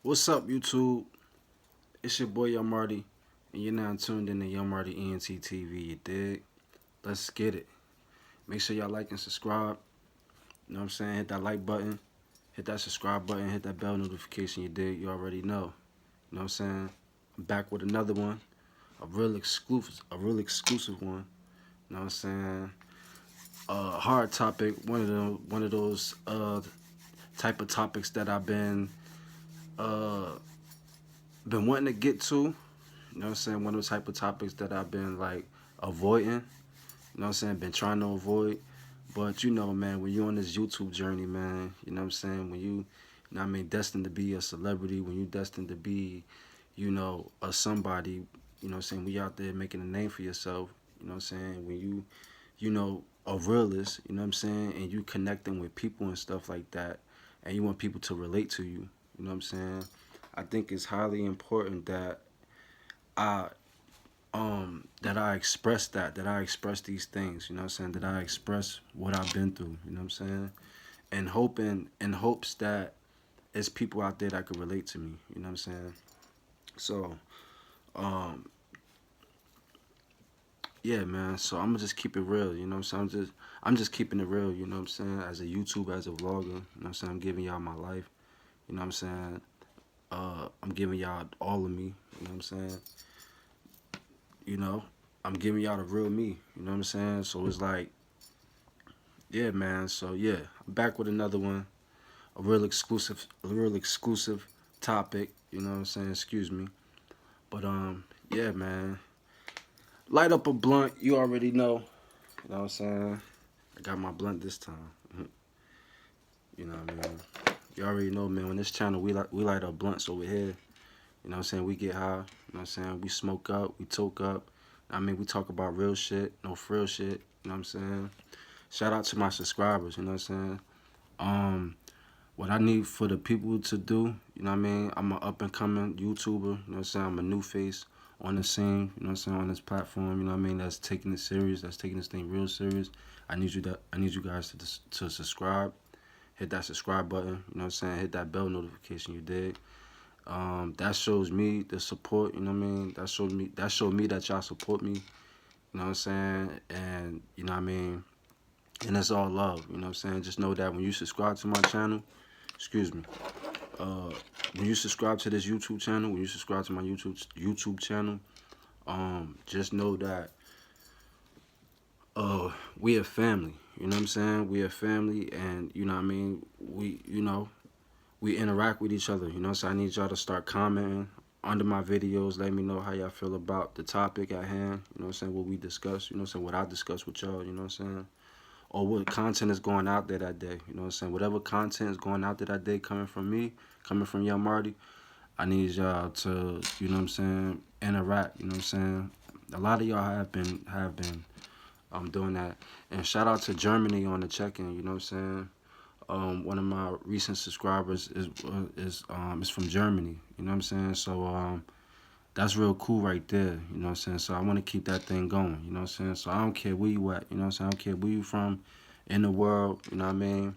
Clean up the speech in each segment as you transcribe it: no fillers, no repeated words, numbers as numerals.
What's up, YouTube? It's your boy Young Marty, and you're now tuned in to Young Marty ENT TV. You dig? Let's get it. Make sure y'all like and subscribe. You know what I'm saying? Hit that like button, hit that subscribe button, hit that bell notification. You dig? You already know. You know what I'm saying? I'm back with another one, a real exclusive one. You know what I'm saying? Hard topic. One of those type of topics that I've uh been wanting to get to. You know what I'm saying? One of those type of topics that I've been like avoiding. You know what I'm saying? Been trying to avoid. But you know, man, when you're on this YouTube journey, man, you know what I'm saying? When you know what I mean, destined to be a celebrity, when you destined to be, you know, a somebody, you know what I'm saying? When you out there making a name for yourself, you know what I'm saying? When you know, a realist, you know what I'm saying? And you connecting with people and stuff like that, and you want people to relate to you, you know what I'm saying? I think it's highly important that I I express that I express these things, you know what I'm saying, that I express what I've been through, you know what I'm saying? And in hopes that there's people out there that could relate to me, you know what I'm saying? So, um, yeah, man. So I'm gonna just keep it real, you know what I'm saying? I'm just keeping it real, you know what I'm saying? As a YouTuber, as a vlogger, you know what I'm saying? I'm giving y'all my life, you know what I'm saying? I'm giving y'all all of me, you know what I'm saying? You know, I'm giving y'all the real me, you know what I'm saying? So it's like, yeah, man. So yeah, I'm back with another one, a real exclusive topic. You know what I'm saying? Excuse me, but yeah, man. Light up a blunt. You already know. You know what I'm saying? I got my blunt this time. You know what I mean? You already know, man. On this channel, we light up blunts over here. You know what I'm saying? We get high. You know what I'm saying? We smoke up. We toke up. I mean, we talk about real shit, no frill shit. You know what I'm saying? Shout out to my subscribers. You know what I'm saying? What I need for the people to do, you know what I mean? I'm an up and coming YouTuber, you know what I'm saying? I'm a new face on the scene, you know what I'm saying, on this platform, you know what I mean? That's taking it serious, that's taking this thing real serious. I need you guys to subscribe. Hit that subscribe button, you know what I'm saying? Hit that bell notification, you dig? That shows me the support, you know what I mean? That showed me that y'all support me, you know what I'm saying? And you know what I mean? And it's all love, you know what I'm saying? Just know that when you subscribe to my channel, excuse me, uh, when you subscribe to this YouTube channel, when you subscribe to my YouTube channel, just know that we a family. You know what I'm saying? We a family, and you know what I mean. We interact with each other. You know, so I need y'all to start commenting under my videos. Let me know how y'all feel about the topic at hand. You know what I'm saying? What we discuss. You know what I'm saying? What I discuss with y'all. You know what I'm saying? Or what content is going out there that day. You know what I'm saying? Whatever content is going out there that day coming from me, coming from Young Marty, I need y'all to, you know what I'm saying, interact, you know what I'm saying? A lot of y'all have been doing that. And shout out to Germany on the check-in, you know what I'm saying? One of my recent subscribers is from Germany, you know what I'm saying? So that's real cool right there, you know what I'm saying? So I want to keep that thing going, you know what I'm saying? So I don't care where you at, you know what I'm saying? I don't care where you from in the world, you know what I mean?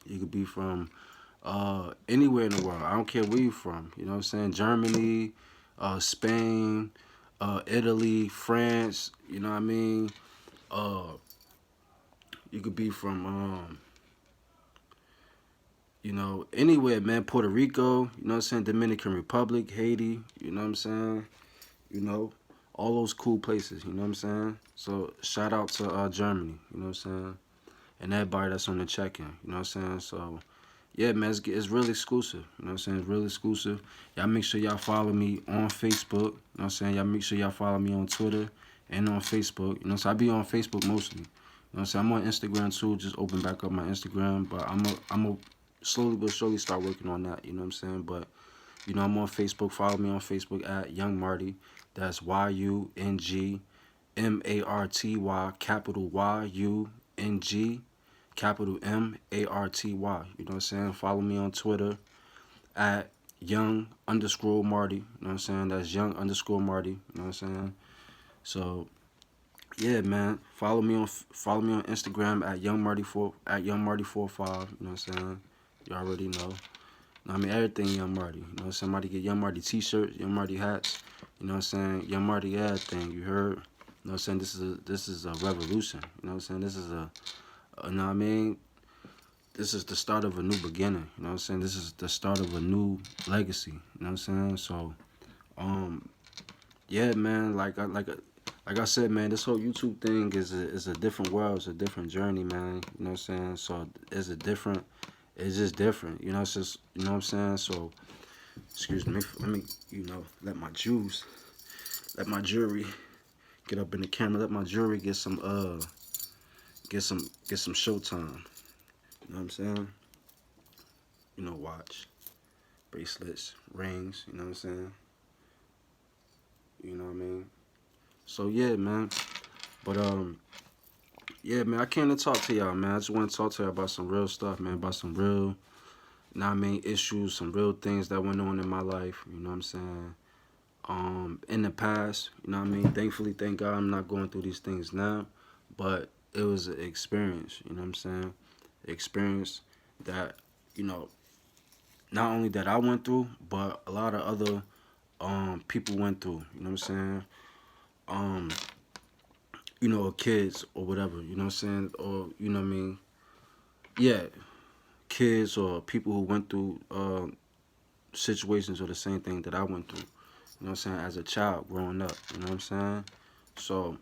You could be from anywhere in the world. I don't care where you from, you know what I'm saying? Germany, Spain, Italy, France, you know what I mean? Uh, you could be from, you know, anywhere, man. Puerto Rico, you know what I'm saying? Dominican Republic, Haiti, you know what I'm saying? You know, all those cool places, you know what I'm saying? So shout out to Germany, you know what I'm saying? And everybody that's on the check-in, you know what I'm saying? So yeah, man, it's real exclusive, you know what I'm saying? It's real exclusive. Y'all make sure y'all follow me on Facebook, you know what I'm saying? Y'all make sure y'all follow me on Twitter and on Facebook, you know, so I be on Facebook mostly. You know what I'm saying? I'm on Instagram too, just open back up my Instagram, but I'm a slowly but surely start working on that, you know what I'm saying? But you know, I'm on Facebook. Follow me on Facebook at Young Marty. That's YUNGMARTY, capital YUNG, capital MARTY. You know what I'm saying? Follow me on Twitter at Young_Marty. You know what I'm saying? That's Young_Marty. You know what I'm saying? So yeah, man. Follow me on Instagram at Young Marty 45. You know what I'm saying? You already know. You know I mean, everything Young Marty. You know what I'm saying? Somebody get Young Marty t-shirts, Young Marty hats. You know what I'm saying? Young Marty everything. You heard? You know what I'm saying? This is a revolution. You know what I'm saying? This is you know what I mean? This is the start of a new beginning. You know what I'm saying? This is the start of a new legacy. You know what I'm saying? So, um, yeah, man. Like I said, man, this whole YouTube thing is a different world. It's a different journey, man. You know what I'm saying? So it's a different. It's just different. You know, it's just you know what I'm saying. So excuse me. Let me let my Jews, let my jury get up in the camera. Let my jury get some showtime. You know what I'm saying? Watch bracelets, rings. You know what I'm saying? You know what I mean? So yeah, man. But yeah, man. I came to talk to y'all, man. I just want to talk to y'all about some real stuff, man. About some real, you know what I mean, issues, some real things that went on in my life. You know what I'm saying? In the past, you know what I mean. Thankfully, thank God, I'm not going through these things now. But it was an experience. You know what I'm saying? Experience that not only that I went through, but a lot of other people went through. You know what I'm saying? Um, kids or whatever. You know what I'm saying? Or you know what I mean? Yeah, kids or people who went through situations or the same thing that I went through. You know what I'm saying? As a child growing up. You know what I'm saying? So,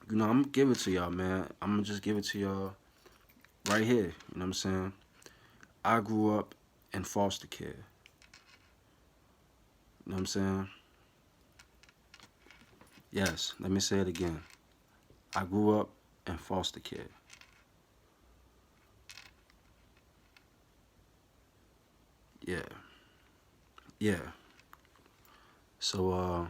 I'm gonna give it to y'all, man. I'm gonna just give it to y'all right here. You know what I'm saying? I grew up in foster care. You know what I'm saying? Yes, let me say it again. I grew up in foster care. Yeah. Yeah. So,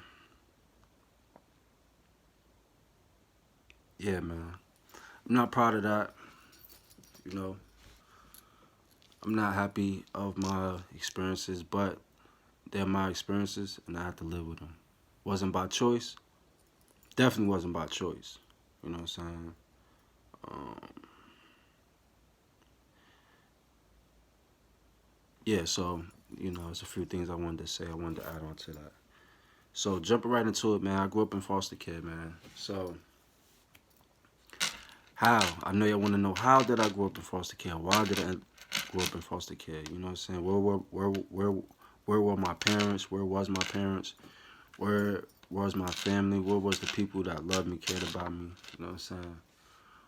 yeah, man. I'm not proud of that. You know, I'm not happy of my experiences, but they're my experiences, and I have to live with them. Wasn't by choice. Definitely wasn't by choice. You know what I'm saying? Um, yeah, so, there's a few things I wanted to say. I wanted to add on to that. So, jumping right into it, man. I grew up in foster care, man. So, how? I know y'all want to know, how did I grow up in foster care? Why did I grow up in foster care? You know what I'm saying? Where were my parents? Where was my parents? Where was my family? Where was the people that loved me, cared about me? You know what I'm saying?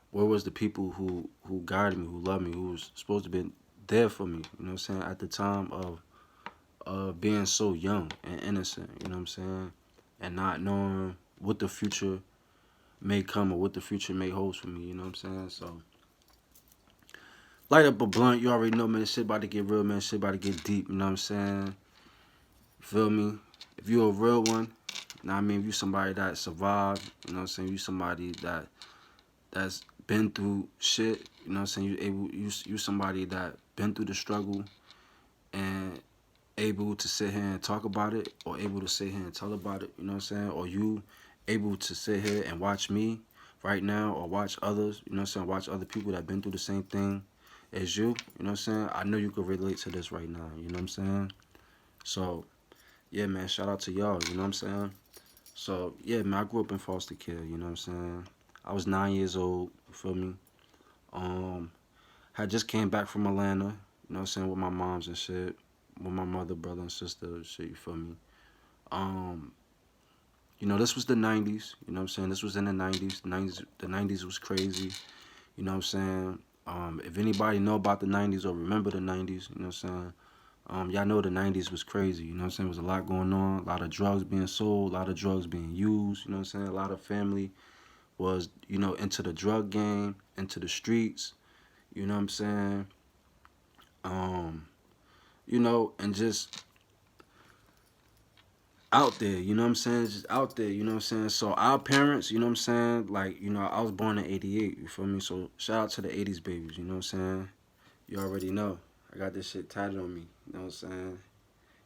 Where was the people who guided me, who loved me, who was supposed to be there for me? You know what I'm saying? At the time of being so young and innocent. You know what I'm saying? And not knowing what the future may come or what the future may hold for me. You know what I'm saying? So light up a blunt. You already know, man. Shit about to get real, man. Shit about to get deep. You know what I'm saying? Feel me? If you a real one, you know what I mean? If you somebody that survived, you know what I'm saying? You somebody that's been through shit, you know what I'm saying? You somebody that been through the struggle and able to sit here and talk about it, or able to sit here and tell about it, you know what I'm saying? Or you able to sit here and watch me right now, or watch others, you know what I'm saying? Watch other people that been through the same thing as you know what I'm saying? I know you could relate to this right now, you know what I'm saying? So, yeah, man, shout out to y'all, you know what I'm saying? So, yeah, man, I grew up in foster care, you know what I'm saying? I was 9 years old, you feel me? Um, I just came back from Atlanta, you know what I'm saying, with my moms and shit, with my mother, brother, and sister and shit, you feel me? Um, this was the 90s, you know what I'm saying? This was in the 90s. The 90s was crazy, you know what I'm saying? If anybody know about the 90s or remember the 90s, you know what I'm saying? Y'all know the 90s was crazy, you know what I'm saying? There was a lot going on, a lot of drugs being sold, a lot of drugs being used, you know what I'm saying? A lot of family was, into the drug game, into the streets, you know what I'm saying? Um, and just out there, you know what I'm saying? Just out there, you know what I'm saying? So our parents, you know what I'm saying? Like, I was born in 88, you feel me? So shout out to the 80s babies, you know what I'm saying? You already know. I got this shit tatted on me, you know what I'm saying?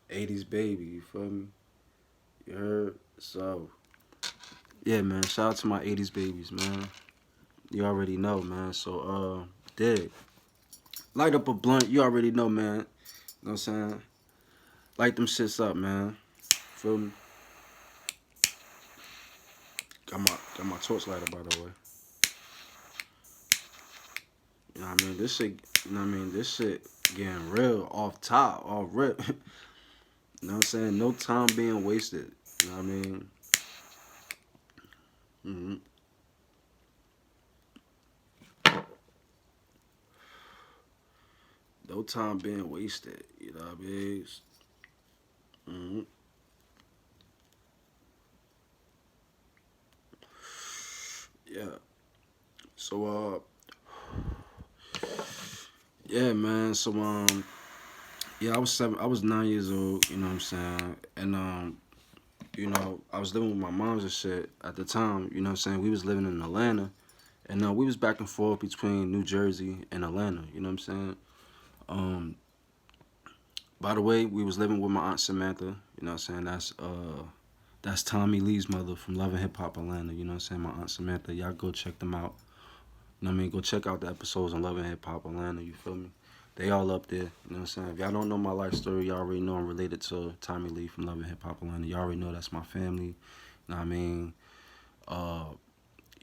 80s baby, you feel me? You heard? So, yeah, man, shout out to my 80s babies, man. You already know, man. So, dig. Light up a blunt, you already know, man. know what I'm saying? Light them shits up, man. Feel me? Got my torch lighter, by the way. You know what I mean? This shit, you know what I mean? This shit getting real off top, off rip. You know what I'm saying? No time being wasted. You know what I mean? Mm-hmm. No time being wasted. You know what I mean? Mm-hmm. Yeah. So yeah, man. So yeah, I was 7. I was 9 years old. You know what I'm saying? And I was living with my moms and shit at the time. You know what I'm saying? We was living in Atlanta, and we was back and forth between New Jersey and Atlanta. You know what I'm saying? Um, by the way, we was living with my aunt Samantha. You know what I'm saying? That's Tommy Lee's mother from Love and Hip Hop Atlanta. You know what I'm saying? My aunt Samantha. Y'all go check them out. You know what I mean? Go check out the episodes on Love and Hip Hop Atlanta. You feel me? They all up there. You know what I'm saying? If y'all don't know my life story, y'all already know I'm related to Tommy Lee from Love and Hip Hop Atlanta. Y'all already know that's my family. You know what I mean? Uh,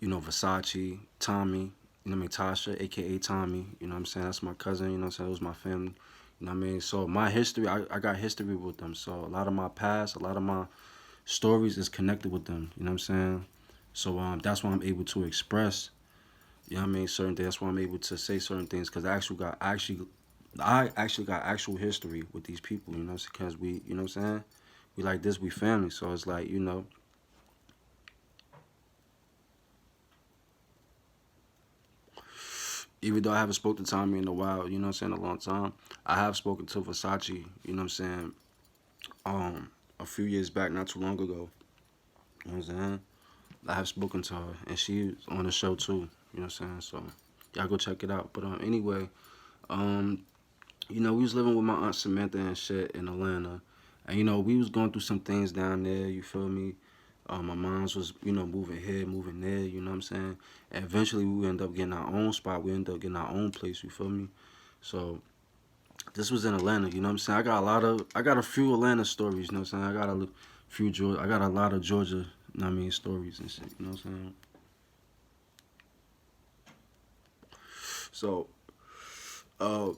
Versace, Tommy, you know what I mean, Tasha, aka Tommy, you know what I'm saying? That's my cousin, you know what I'm saying? It was my family. You know what I mean? So my history, I got history with them. So a lot of my past, a lot of my stories is connected with them. You know what I'm saying? So that's why I'm able to express, you know what I mean, certain things. That's why I'm able to say certain things because I actually got actual history with these people. You know, because we, you know what I'm saying? We like this, we family. So it's like, even though I haven't spoken to Tommy in a while, you know what I'm saying, a long time, I have spoken to Versace, you know what I'm saying, a few years back, not too long ago. You know what I'm saying? I have spoken to her, and she's on the show too. You know what I'm saying? So y'all go check it out. But anyway, um, we was living with my aunt Samantha and shit in Atlanta, and we was going through some things down there. You feel me? My mom's was moving here, moving there. You know what I'm saying? And eventually we end up getting our own spot. We end up getting our own place. You feel me? So this was in Atlanta. You know what I'm saying? I got a few Atlanta stories. You know what I'm saying? I got a lot of Georgia. You know what I mean, stories and shit. You know what I'm saying? So, uh,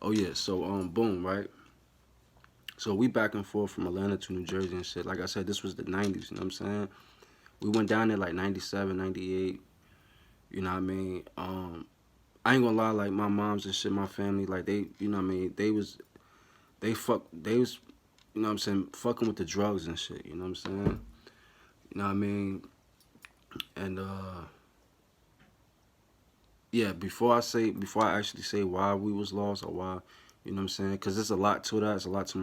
oh yeah. So boom, right? So we back and forth from Atlanta to New Jersey and shit. Like I said, this was the 90s, you know what I'm saying? We went down there like 97, 98, you know what I mean? I ain't gonna lie, like my moms and shit, my family, like they, you know what I mean? They was, you know what I'm saying, fucking with the drugs and shit, you know what I'm saying? You know what I mean? And, yeah, before I actually say why we was lost or why, you know what I'm saying? Because there's a lot to that. It's a lot to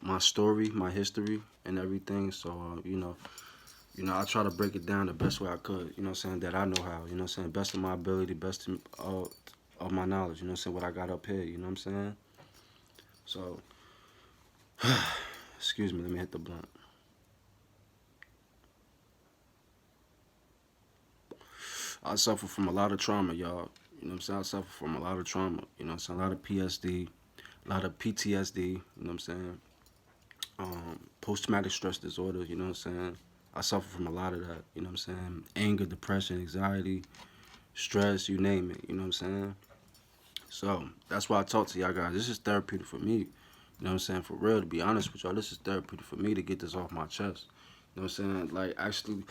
my story, my history, and everything. So I try to break it down the best way I could. You know what I'm saying? That I know how. You know what I'm saying? Best of my ability, best of my knowledge. You know what I'm saying? What I got up here. You know what I'm saying? So, excuse me. Let me hit the blunt. I suffer from a lot of trauma, y'all. You know what I'm saying? I suffer from a lot of trauma. You know what I'm saying? A lot of PSD, a lot of PTSD. You know what I'm saying? Post traumatic stress disorder. You know what I'm saying? I suffer from a lot of that. You know what I'm saying? Anger, depression, anxiety, stress, you name it. You know what I'm saying? So that's why I talk to y'all guys. This is therapeutic for me. You know what I'm saying? For real, to be honest with y'all, this is therapeutic for me to get this off my chest. You know what I'm saying? Like, actually,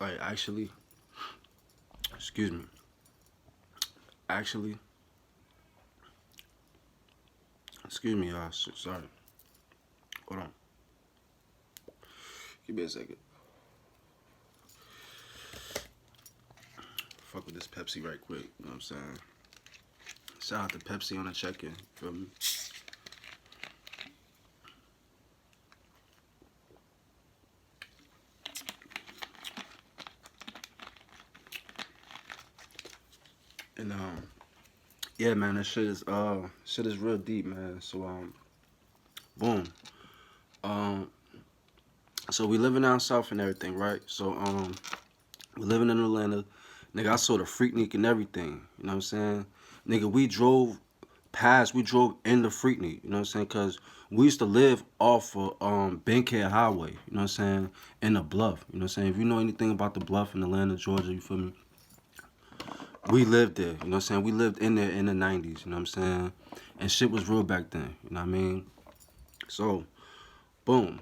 like, actually, excuse me. Actually, excuse me, y'all. Sorry. Hold on. Give me a second. Fuck with this Pepsi right quick. You know what I'm saying? Shout out to Pepsi on the check-in. Feel me? And yeah, man, that shit is real deep, man. So boom. Um, so we living down south and everything, right? So we living in Atlanta. Nigga, I saw the Freaknik and everything. You know what I'm saying? Nigga, we drove in the Freaknik. You know what I'm saying? Cause we used to live off of Bankhead Highway. You know what I'm saying? In the Bluff. You know what I'm saying? If you know anything about the Bluff in Atlanta, Georgia, you feel me? We lived there. You know what I'm saying? We lived in there in the 90s. You know what I'm saying? And shit was real back then. You know what I mean? So, boom.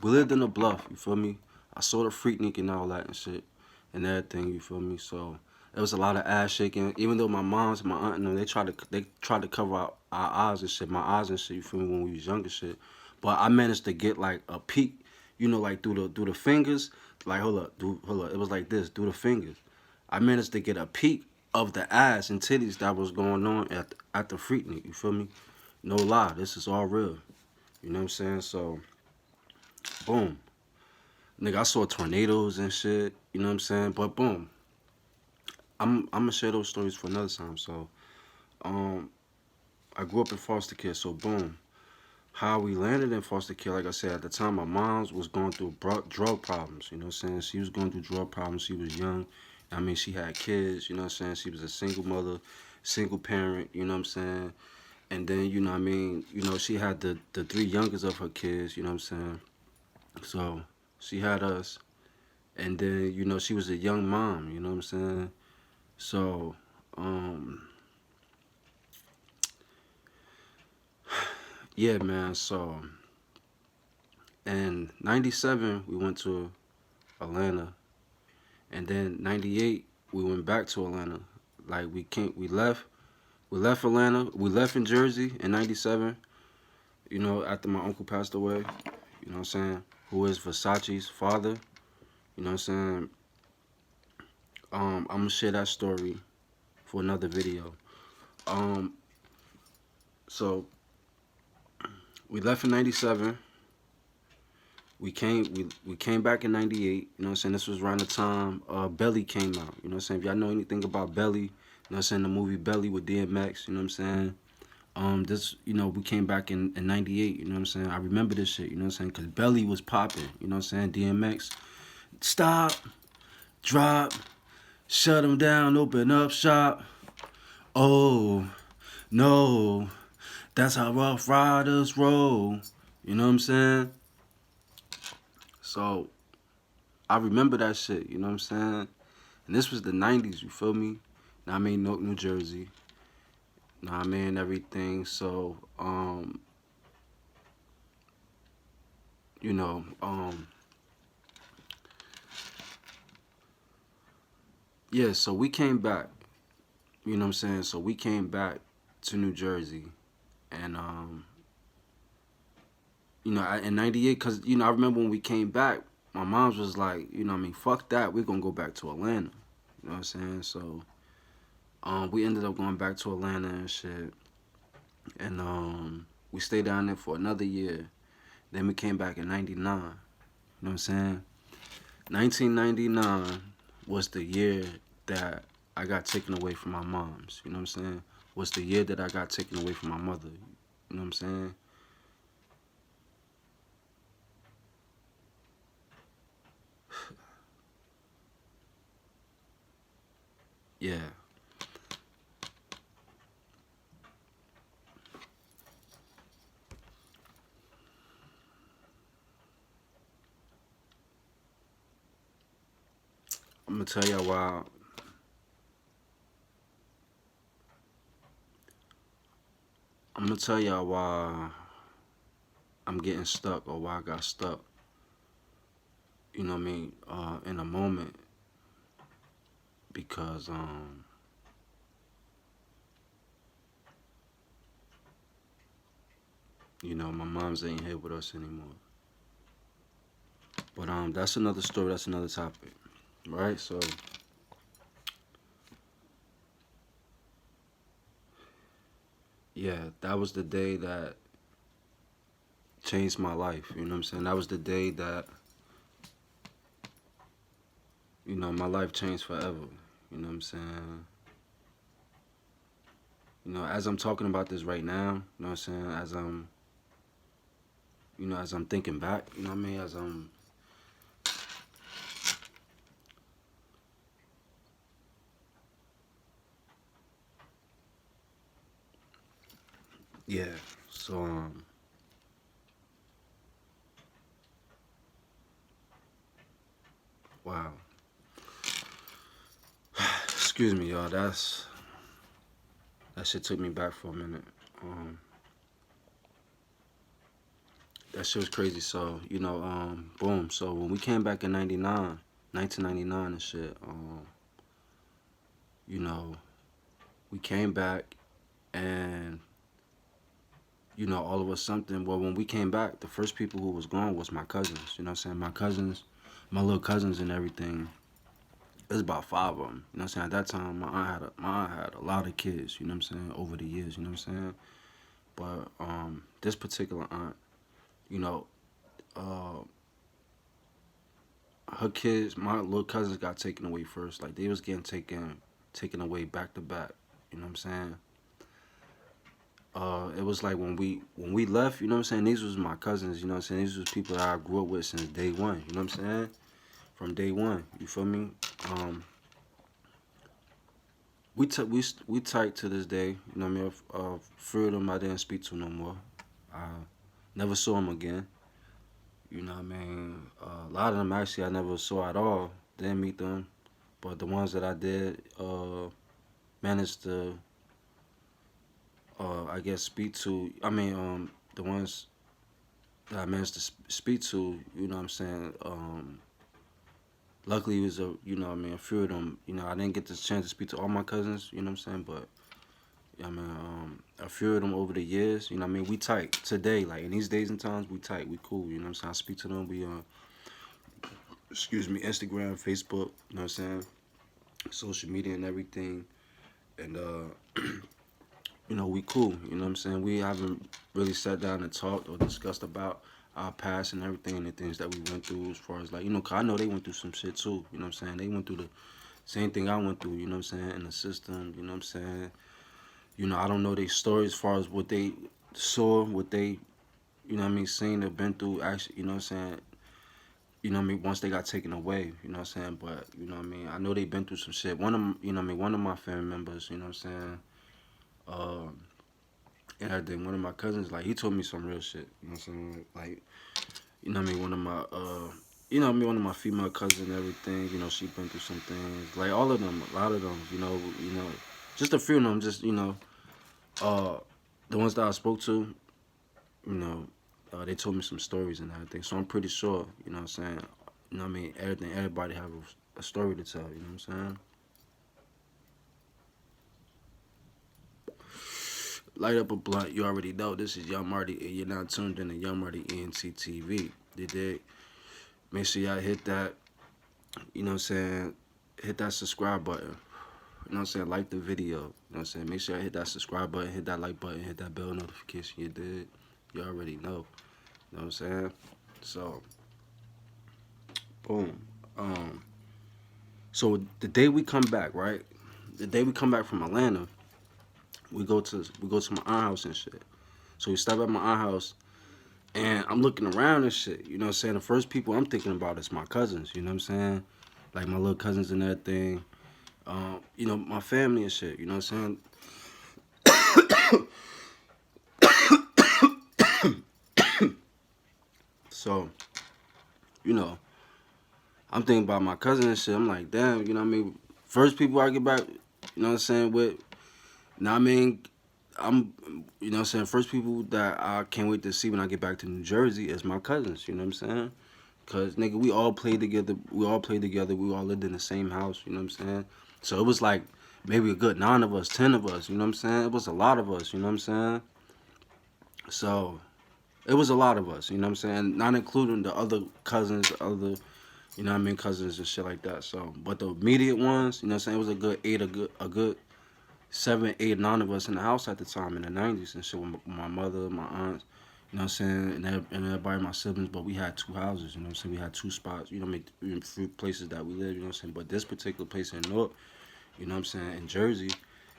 We lived in the Bluff. You feel me? I saw the Freaknik and all that and shit. And everything, you feel me? So there was a lot of ass shaking. Even though my mom's, my aunt, and them, they tried to cover our eyes and shit, my eyes and shit. You feel me? When we was young and shit. But I managed to get like a peek, like through the fingers. Like hold up. It was like this through the fingers. I managed to get a peek of the ass and titties that was going on at the Freaknik. You feel me? No lie, this is all real. You know what I'm saying? So boom. Nigga, I saw tornadoes and shit, you know what I'm saying? But boom, I'm gonna share those stories for another time. So, um, I grew up in foster care. So, boom, how we landed in foster care, like I said, at the time, my mom was going through drug problems. You know what I'm saying? She was going through drug problems. She was young. I mean, she had kids. You know what I'm saying? She was a single mother, single parent. You know what I'm saying? And then, you know what I mean? She had the three youngest of her kids. You know what I'm saying? So she had us, and then she was a young mom. You know what I'm saying? So, um, yeah, man. So, in '97 we went to Atlanta, and then '98 we went back to Atlanta. Like we left Atlanta, we left in Jersey in '97. After my uncle passed away. You know what I'm saying? Who is Versace's father? You know what I'm saying? I'm gonna share that story for another video. Um, so we left in '97. We came back in '98. You know what I'm saying? This was around the time Belly came out. You know what I'm saying? If y'all know anything about Belly, you know what I'm saying, the movie Belly with DMX, you know what I'm saying? This, we came back in '98, you know what I'm saying? I remember this shit, you know what I'm saying? Cause Belly was popping, you know what I'm saying? DMX, stop, drop, shut him down, open up shop. Oh, no, that's how Rough Riders roll. You know what I'm saying? So I remember that shit, you know what I'm saying? And this was the 90s, you feel me? Now I mean, Newark, New Jersey. Now I mean, everything. So, you know, yeah, so we came back, you know what I'm saying? So we came back to New Jersey. And, in 98, because, I remember when we came back, my mom's was like, fuck that. We're going to go back to Atlanta. You know what I'm saying? So, we ended up going back to Atlanta and shit. And, we stayed down there for another year. Then we came back in 99. You know what I'm saying? 1999 was the year that I got taken away from my mom's. You know what I'm saying? Was the year that I got taken away from my mother. You know what I'm saying? Yeah. I'm gonna tell y'all why. I'm gonna tell y'all why I'm getting stuck or why I got stuck. You know what I mean? In a moment, because my mom's ain't here with us anymore. But that's another story. That's another topic, right? So yeah, that was the day that changed my life. You know what I'm saying? That was the day that my life changed forever. You know what I'm saying? As I'm talking about this right now, you know what I'm saying, as I'm thinking back, you know what I mean, yeah. So wow. Excuse me, y'all. That shit took me back for a minute. Um, that shit was crazy. So boom. So when we came back in 1999 and shit, you know, we came back and all of us something. Well, when we came back, the first people who was gone was my cousins. You know what I'm saying? My cousins, my little cousins and everything. There's about five of them. You know what I'm saying? At that time, my aunt had a lot of kids. You know what I'm saying? Over the years. You know what I'm saying? But this particular aunt, you know, uh, her kids, my little cousins got taken away first. Like they was getting taken away back to back. You know what I'm saying? It was like when we left, you know what I'm saying? These was my cousins, you know what I'm saying? These was people that I grew up with since day one, you know what I'm saying? From day one, you feel me? Um, we tight to this day, you know what I mean? Three of them I didn't speak to no more. I never saw them again, you know what I mean? A lot of them actually I never saw at all. Didn't meet them, but the ones that I did managed to, I guess, speak to. I mean, the ones that I managed to speak to, you know what I'm saying? Luckily, it was a few of them. I didn't get the chance to speak to all my cousins, you know what I'm saying? But, a few of them over the years, you know what I mean? We tight today, like in these days and times, we tight, we cool, you know what I'm saying? I speak to them, we, excuse me, Instagram, Facebook, you know what I'm saying? Social media and everything. And, we cool, you know what I'm saying? We haven't really sat down and talked or discussed about our past and everything and the things that we went through as far as like, 'cause I know they went through some shit too, you know what I'm saying? They went through the same thing I went through, you know what I'm saying, in the system, you know what I'm saying? I don't know their stories as far as what they saw, what they, you know what I mean, seen or been through actually, you know what I'm saying? You know what I mean, once they got taken away, you know what I'm saying? But, you know what I mean, I know they been through some shit. One of them, you know what I mean, one of my family members, you know what I'm saying? Um, and everything. One of my cousins, like, he told me some real shit. You know what I'm saying? Like, you know what I mean? One of my female cousins and everything, she been through some things. Like, all of them, a lot of them, just a few of them, just, uh, the ones that I spoke to, you know, they told me some stories and everything. So I'm pretty sure, you know what I'm saying? You know what I mean? Everybody have a story to tell, you know what I'm saying? Light up a blunt. You already know this is Young Marty, and you're now tuned in to Young Marty ENT TV. You dig? Make sure y'all hit that, you know what I'm saying? Hit that subscribe button. You know what I'm saying? Like the video. You know what I'm saying? Make sure y'all hit that subscribe button, hit that like button, hit that bell notification. You dig? You already know. You know what I'm saying? So, boom. Um, so the day we come back, right? The day we come back from Atlanta, we go to my aunt house and shit. So we stop at my aunt house. And I'm looking around and shit, you know what I'm saying? The first people I'm thinking about is my cousins, you know what I'm saying? Like my little cousins and everything. My family and shit, you know what I'm saying? So, you know, I'm thinking about my cousin and shit. I'm like, damn, you know what I mean? First people I get back, you know what I'm saying, with, you know what I mean? You know what I'm saying? First people that I can't wait to see when I get back to New Jersey is my cousins, you know what I'm saying? Cause nigga, we all played together. We all played together. We all lived in the same house. You know what I'm saying? So it was like maybe a good 9 of us, 10 of us. You know what I'm saying? It was a lot of us. You know what I'm saying? So it was a lot of us. You know what I'm saying? Not including the other cousins, other cousins and shit like that. So, but the immediate ones, you know what I'm saying? It was a good a good 7, 8, 9 of us in the house at the time in the '90s and shit with my mother, my aunts. You know what I'm saying? And everybody, my siblings, but we had two houses, you know what I'm saying? We had two spots, in few places that we live, you know what I'm saying? But this particular place in North, you know what I'm saying, in Jersey,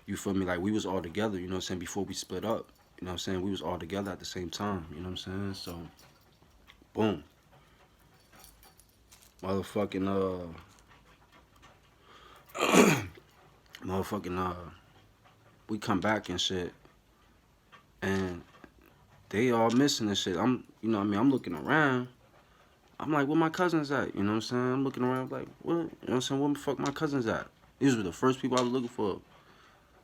You feel me? Like we was all together, you know what I'm saying, before we split up. You know what I'm saying? We was all together at the same time, you know what I'm saying? So boom. Motherfucking motherfucking we come back and shit, and they all missing and shit. I'm, you know what I mean, I'm looking around. I'm like, where my cousins at? You know what I'm saying? I'm looking around like, what? You know what I'm saying? Where the fuck my cousins at? These were the first people I was looking for.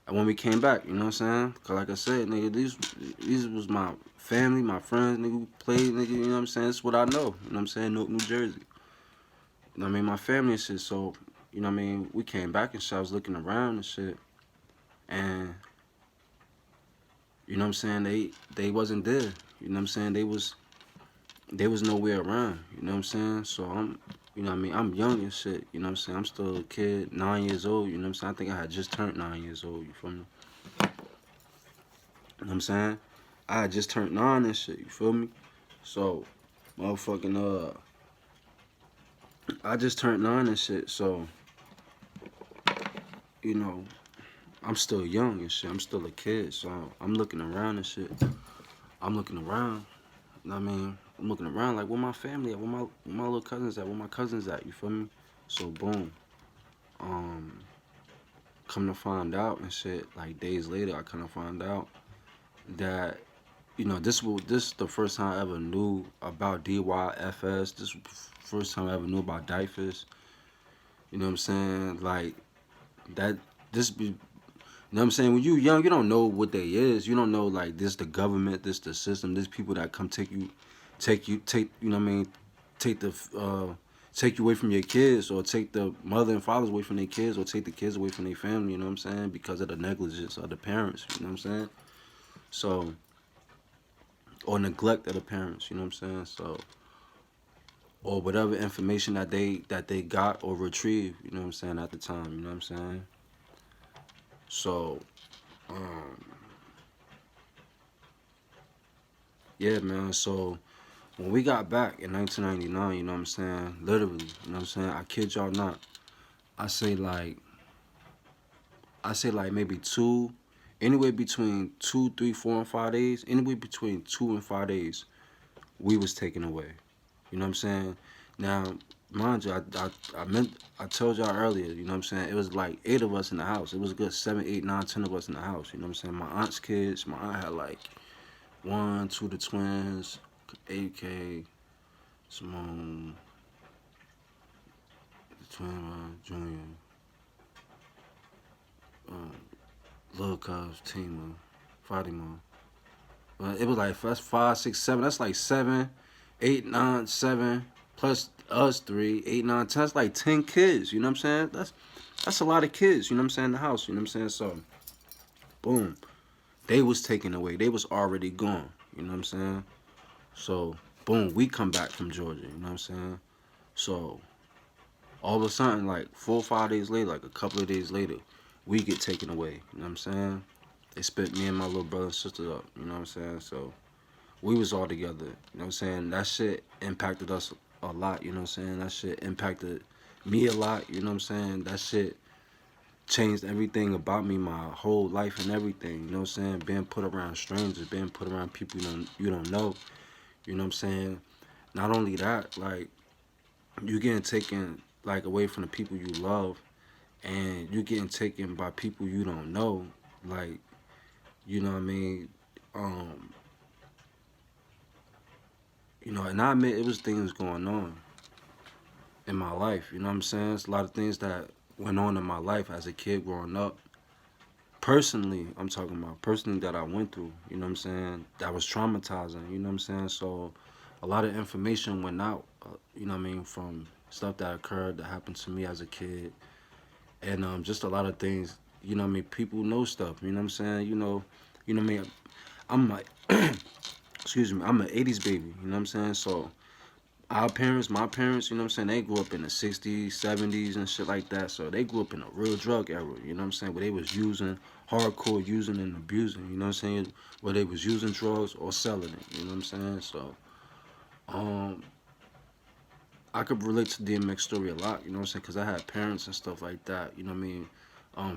And when we came back, you know what I'm saying? Cause like I said, nigga, these was my family, my friends, nigga, who played, nigga, you know what I'm saying? It's what I know. You know what I'm saying? Newark, New Jersey. You know what I mean? My family and shit. So, you know what I mean? We came back and shit. I was looking around and shit. And, you know what I'm saying? They wasn't there. You know what I'm saying? They was nowhere around. You know what I'm saying? So I'm, you know what I mean? I'm young and shit. You know what I'm saying? I'm still a kid, 9 years old. You know what I'm saying? I think I had just turned 9 years old. You feel me? You know what I'm saying? I had just turned 9 and shit. You feel me? So, motherfucking, I just turned 9 and shit. So, you know, I'm still young and shit. I'm still a kid. So, I'm looking around and shit. I'm looking around. You know what I mean? I'm looking around like, where my family at? Where my little cousins at? Where my cousins at? You feel me? So, boom. Um, come to find out and shit, like days later, I kind of find out that, you know, this the first time I ever knew about DYFS. This was the first time I ever knew about DYFS. You know what I'm saying? Like that. This be. You know what I'm saying? When you young, you don't know what they is. You don't know like this the government, this the system, this people that come take. You know what I mean? Take the take you away from your kids, or take the mother and fathers away from their kids, or take the kids away from their family. You know what I'm saying? Because of the negligence of the parents. You know what I'm saying? So, or neglect of the parents. You know what I'm saying? So, or whatever information that they got or retrieved. You know what I'm saying at the time. You know what I'm saying? So, um, yeah, man. So when we got back in 1999, you know what I'm saying? Literally, you know what I'm saying? I kid y'all not. I say like maybe anywhere between 2, 3, 4, and 5 days. Anywhere between 2 and 5 days, we was taken away. You know what I'm saying? Now, mind you, I told y'all earlier. You know what I'm saying? It was like 8 of us in the house. It was a good 7, 8, 9, 10 of us in the house. You know what I'm saying? My aunt's kids. My aunt had like 1, 2 the twins, AK, Simone, the twin, Junior, um, Lil Cuz, Tima, Fatima. But it was like that's 5, 6, 7. That's like 7, 8, 9, 7 plus us 3, 8, 9, 10. That's like 10 kids. You know what I'm saying? That's a lot of kids. You know what I'm saying? In the house. You know what I'm saying? So, boom, they was taken away. They was already gone. You know what I'm saying? So, boom, we come back from Georgia. You know what I'm saying? So, all of a sudden, like 4 or 5 days later, like a couple of days later, we get taken away. You know what I'm saying? They split me and my little brother and sister up. You know what I'm saying? So we was all together. You know what I'm saying? That shit impacted us a lot. You know what I'm saying? That shit impacted me a lot. You know what I'm saying? That shit changed everything about me, my whole life and everything. You know what I'm saying? Being put around strangers, being put around people you don't know. You know what I'm saying? Not only that, like you getting taken like away from the people you love, and you're getting taken by people you don't know, like, you know what I mean? Um, and I admit it was things going on in my life, you know what I'm saying? It's a lot of things that went on in my life as a kid growing up. Personally, I'm talking about personally that I went through, you know what I'm saying? That was traumatizing, you know what I'm saying? So a lot of information went out, you know what I mean, from stuff that occurred that happened to me as a kid. And just a lot of things, you know what I mean? People know stuff, you know what I'm saying? You know what I mean? I'm like, excuse me, I'm an 80s baby, you know what I'm saying? So my parents, you know what I'm saying, they grew up in the 60s, 70s and shit like that. So they grew up in a real drug era, you know what I'm saying, where they was hardcore using and abusing, you know what I'm saying, where they was using drugs or selling it, you know what I'm saying? So um, I could relate to DMX story a lot, you know what I'm saying, because I had parents and stuff like that, you know what I mean?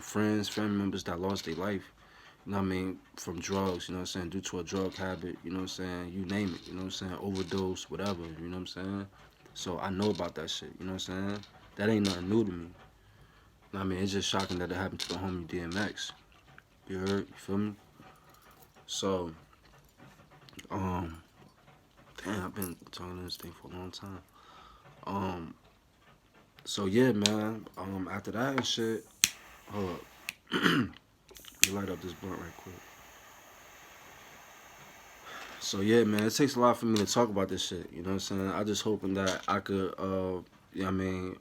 friends, family members that lost their life, you know what I mean, from drugs, you know what I'm saying, due to a drug habit, you know what I'm saying, you name it, you know what I'm saying, overdose, whatever, you know what I'm saying. So I know about that shit, you know what I'm saying. That ain't nothing new to me. You know what I mean, it's just shocking that it happened to the homie DMX. You heard? You feel me? So, um, damn, I've been talking this thing for a long time. Um, so yeah, man. After that and shit, hold up. Let me light up this blunt right quick. So yeah, man, it takes a lot for me to talk about this shit. You know what I'm saying? I just hoping that I could, you know what I mean,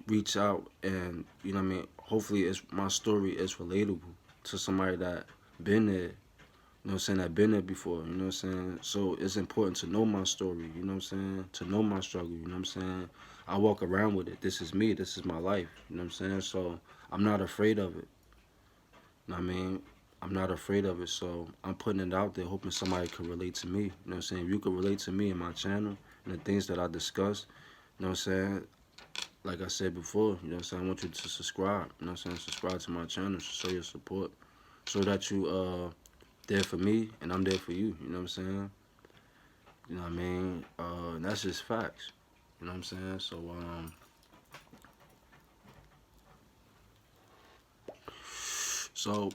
reach out and you know what I mean. Hopefully, it's my story is relatable to somebody that been there. You know what I'm saying? That been there before. You know what I'm saying? So it's important to know my story. You know what I'm saying? To know my struggle. You know what I'm saying? I walk around with it. This is me. This is my life. You know what I'm saying? So I'm not afraid of it. You know what I mean? I'm not afraid of it, so I'm putting it out there, hoping somebody could relate to me. You know what I'm saying? If you could relate to me and my channel and the things that I discuss, you know what I'm saying? Like I said before, you know what I'm saying? I want you to subscribe. You know what I'm saying? Subscribe to my channel, show your support, so that you there for me and I'm there for you. You know what I'm saying? You know what I mean? And that's just facts. You know what I'm saying? So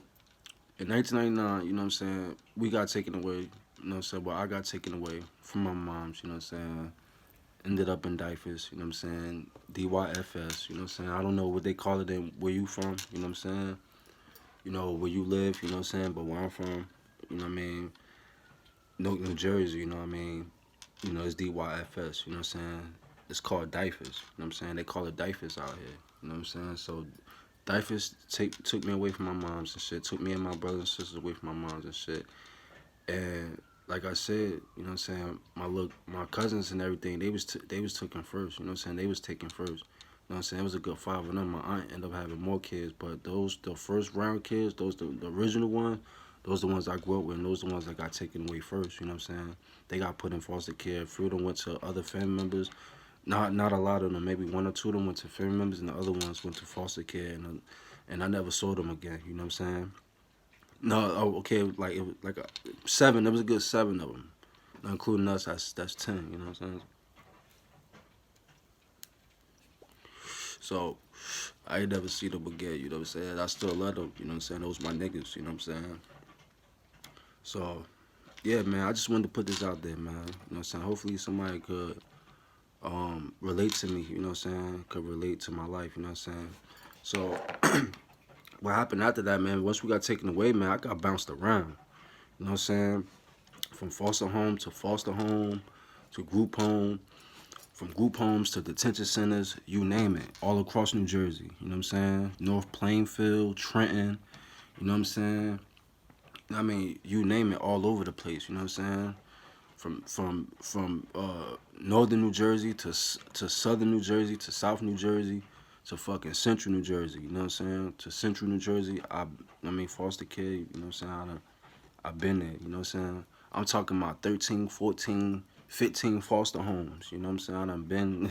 in 1999, you know what I'm saying? We got taken away. You know what I'm saying? Well, I got taken away from my mom's. You know what I'm saying? Ended up in Dyfus, you know what I'm saying? DYFS, you know what I'm saying? I don't know what they call it in where you from, you know what I'm saying? You know, where you live, you know what I'm saying? But where I'm from, you know what I mean? New Jersey, you know what I mean? You know, it's DYFS, you know what I'm saying? It's called Dyfus, you know what I'm saying? They call it Dyfus out here, you know what I'm saying? So Dyfus took me away from my mom's and shit, took me and my brothers and sisters away from my mom's and shit. And like I said, you know what I'm saying, my cousins and everything, they was taken first, you know what I'm saying? They was taken first. You know what I'm saying? It was a good five of them. My aunt ended up having more kids, but the first round kids, the original ones, those the ones I grew up with, and those the ones that got taken away first, you know what I'm saying? They got put in foster care. A few of them went to other family members. Not a lot of them, maybe one or two of them went to family members, and the other ones went to foster care, and I never saw them again, you know what I'm saying? No, oh, okay, like it was like seven. There was a good seven of them, including us. That's 10. You know what I'm saying? So I ain't never see them again. You know what I'm saying? I still love them. You know what I'm saying? Those my niggas. You know what I'm saying? So yeah, man. I just wanted to put this out there, man. You know what I'm saying? Hopefully somebody could relate to me. You know what I'm saying? Could relate to my life. You know what I'm saying? So what happened after that, man? Once we got taken away, man, I got bounced around. You know what I'm saying? From foster home to group home, from group homes to detention centers, you name it, all across New Jersey. You know what I'm saying? North Plainfield, Trenton, you know what I'm saying? I mean, you name it, all over the place. You know what I'm saying? From northern New Jersey to southern New Jersey to South New Jersey to fucking central New Jersey. You know what I'm saying? To central New Jersey, I mean foster kid. You know what I'm saying? I've been there, you know what I'm saying? I'm talking about 13, 14, 15 foster homes, you know what I'm saying? I done been,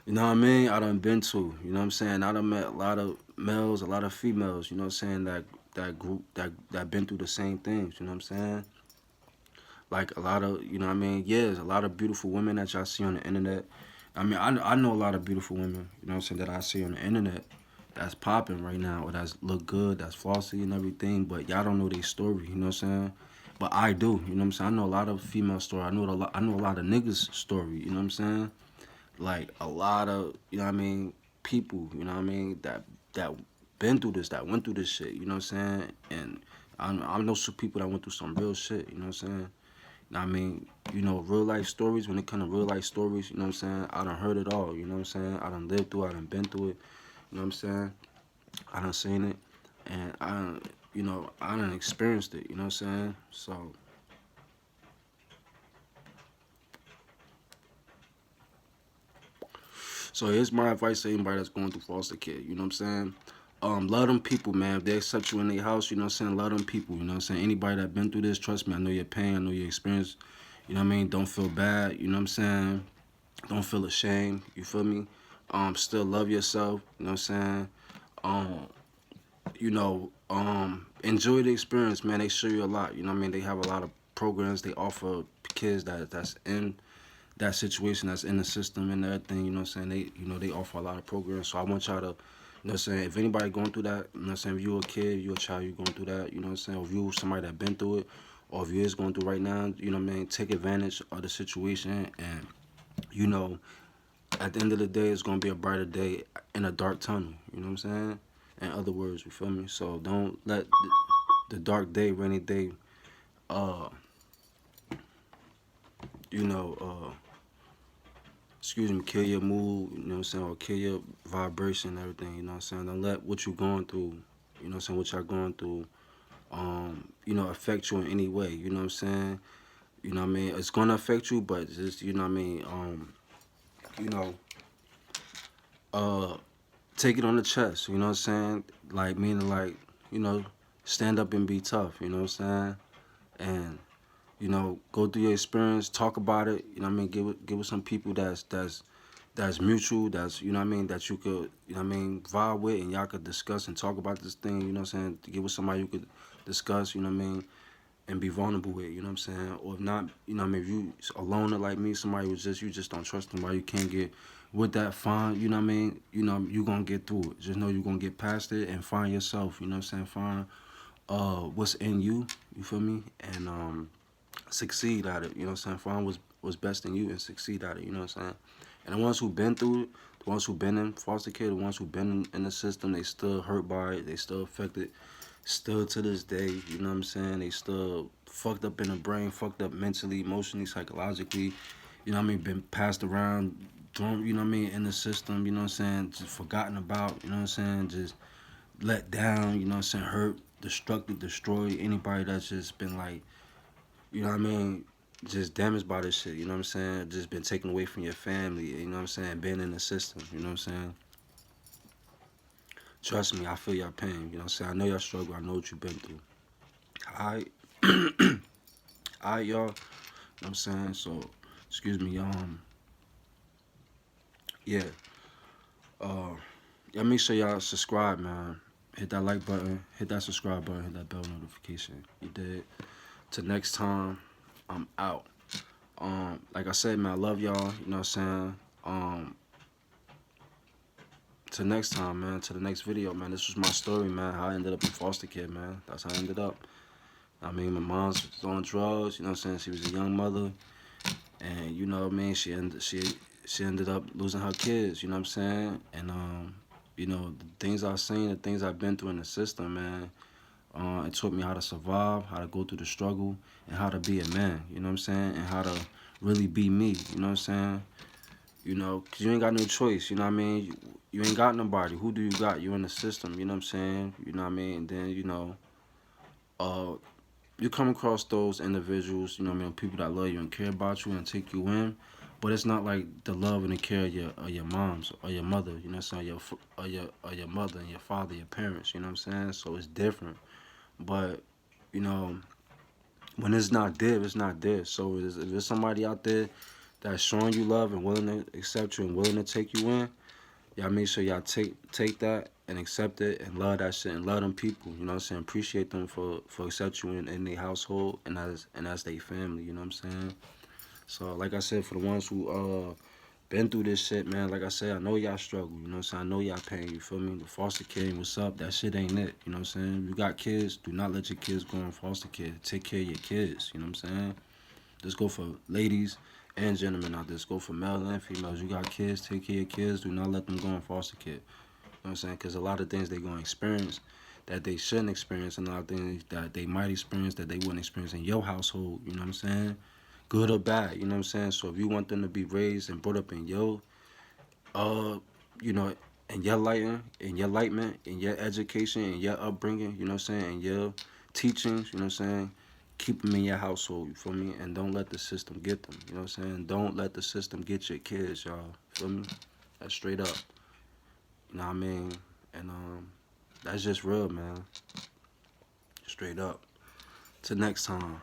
you know what I mean? I done been to, you know what I'm saying? I done met a lot of males, a lot of females, you know what I'm saying? That group, that been through the same things, you know what I'm saying? Like a lot of, you know what I mean? Yeah, there's a lot of beautiful women that y'all see on the internet. I mean, I know a lot of beautiful women, you know what I'm saying, that I see on the internet that's popping right now, or that's look good, that's flossy and everything, but y'all don't know their story, you know what I'm saying? But I do, you know what I'm saying? I know a lot of female story. I know a lot of niggas story, you know what I'm saying? Like a lot of, you know what I mean, people, you know what I mean, that been through this, that went through this shit, you know what I'm saying? And I know some people that went through some real shit, you know what I'm saying? I mean, you know, real life stories, when it comes to real life stories, you know what I'm saying? I done heard it all, you know what I'm saying? I done lived through it, I done been through it, you know what I'm saying? I done seen it, and you know, I done experienced it, you know what I'm saying? So here's my advice to anybody that's going through foster care, you know what I'm saying? Love them people, man. If they accept you in their house, you know what I'm saying? Love them people, you know what I'm saying? Anybody that been through this, trust me, I know your pain, I know your experience, you know what I mean? Don't feel bad, you know what I'm saying? Don't feel ashamed, you feel me? Still love yourself, you know what I'm saying? Um, enjoy the experience, man. They show you a lot. You know what I mean? They have a lot of programs they offer kids that's in that situation, that's in the system and everything. You know what I'm saying? They offer a lot of programs. So I want y'all to, you know what I'm saying, if anybody going through that, you know what I'm saying, if you a kid, you a child, you going through that, you know what I'm saying, or if you somebody that been through it, or if you is going through right now, you know what I mean, take advantage of the situation. And you know, at the end of the day, it's gonna be a brighter day in a dark tunnel. You know what I'm saying? In other words, you feel me? So don't let the dark day, rainy day, uh, you know, excuse me, kill your mood. You know what I'm saying? Or kill your vibration and everything. You know what I'm saying? Don't let what you going through, you know what I'm saying, what y'all going through, affect you in any way. You know what I'm saying? You know what I mean? It's gonna affect you, but just, you know what I mean? You know, uh, take it on the chest, you know what I'm saying? Like, meaning, like, you know, stand up and be tough, you know what I'm saying? And, go through your experience, talk about it, you know what I mean? Give it some people that's mutual, that's, you know what I mean, that you could, you know what I mean, vibe with, and y'all could discuss and talk about this thing, you know what I'm saying? Get with somebody you could discuss, you know what I mean, and be vulnerable with, you know what I'm saying? Or if not, you know what I mean, if you a loner like me, somebody who's just, you just don't trust them, you can't get with that, fine, you know what I mean? You gonna get through it. Just know you gonna get past it and find yourself, you know what I'm saying? Find what's in you feel me? And succeed at it, you know what I'm saying? Find what's best in you and succeed at it, you know what I'm saying? And the ones who've been through it, the ones who've been in foster care, the ones who've been in the system, they still hurt by it, they still affected, still to this day, you know what I'm saying? They still fucked up in the brain, fucked up mentally, emotionally, psychologically, you know what I mean? Been passed around, thrown, you know what I mean, in the system, you know what I'm saying? Just forgotten about, you know what I'm saying? Just let down, you know what I'm saying? Hurt, destructive, destroyed. Anybody that's just been like, you know what I mean, just damaged by this shit, you know what I'm saying? Just been taken away from your family, you know what I'm saying? Been in the system, you know what I'm saying? Trust me, I feel your pain, you know what I'm saying? I know your struggle, I know what you've been through. Alright? Alright, y'all. You know what I'm saying? So, excuse me, yeah. Uh, y'all make sure y'all subscribe, man. Hit that like button, hit that subscribe button, hit that bell notification. You did. Till next time, I'm out. Like I said, man, I love y'all, you know what I'm saying? Till next time, man, to the next video, man. This was my story, man, how I ended up in foster care, man. That's how I ended up. I mean, my mom's was on drugs, you know what I'm saying? She was a young mother, and you know what I mean, she ended up losing her kids, you know what I'm saying? And the things I've seen, the things I've been through in the system, man, it taught me how to survive, how to go through the struggle, and how to be a man, you know what I'm saying? And how to really be me, you know what I'm saying? Cause you ain't got no choice, you know what I mean? You ain't got nobody. Who do you got? You in the system, you know what I'm saying? You know what I mean? And then, uh, you come across those individuals, you know what I mean, people that love you and care about you and take you in, but it's not like the love and the care of your moms or your mother, you know what I'm saying, your mother and your father, your parents, you know what I'm saying? So it's different. But, you know, when it's not there, it's not there. So if there's somebody out there that's showing you love and willing to accept you and willing to take you in, y'all make sure y'all take that and accept it and love that shit and love them people, you know what I'm saying? Appreciate them for accept you in their household and as their family, you know what I'm saying? So like I said, for the ones who been through this shit, man, like I said, I know y'all struggle, you know what I'm saying? I know y'all pain, you feel me? The foster care, what's up? That shit ain't it, you know what I'm saying? You got kids, do not let your kids go in foster care. Take care of your kids, you know what I'm saying? Just go for ladies and gentlemen out there. Just go for male and females. You got kids, take care of your kids. Do not let them go in foster care. You know what I'm saying? Because a lot of things they going to experience that they shouldn't experience, and a lot of things that they might experience that they wouldn't experience in your household. You know what I'm saying? Good or bad. You know what I'm saying? So if you want them to be raised and brought up in your, uh, you know, in your enlightenment, in your education, in your upbringing, you know what I'm saying, in your teachings, you know what I'm saying, keep them in your household, you feel me? And don't let the system get them, you know what I'm saying? Don't let the system get your kids, y'all, feel me? That's straight up, you know what I mean? And that's just real, man, straight up. Till next time,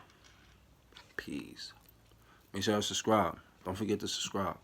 peace. Make sure you subscribe. Don't forget to subscribe.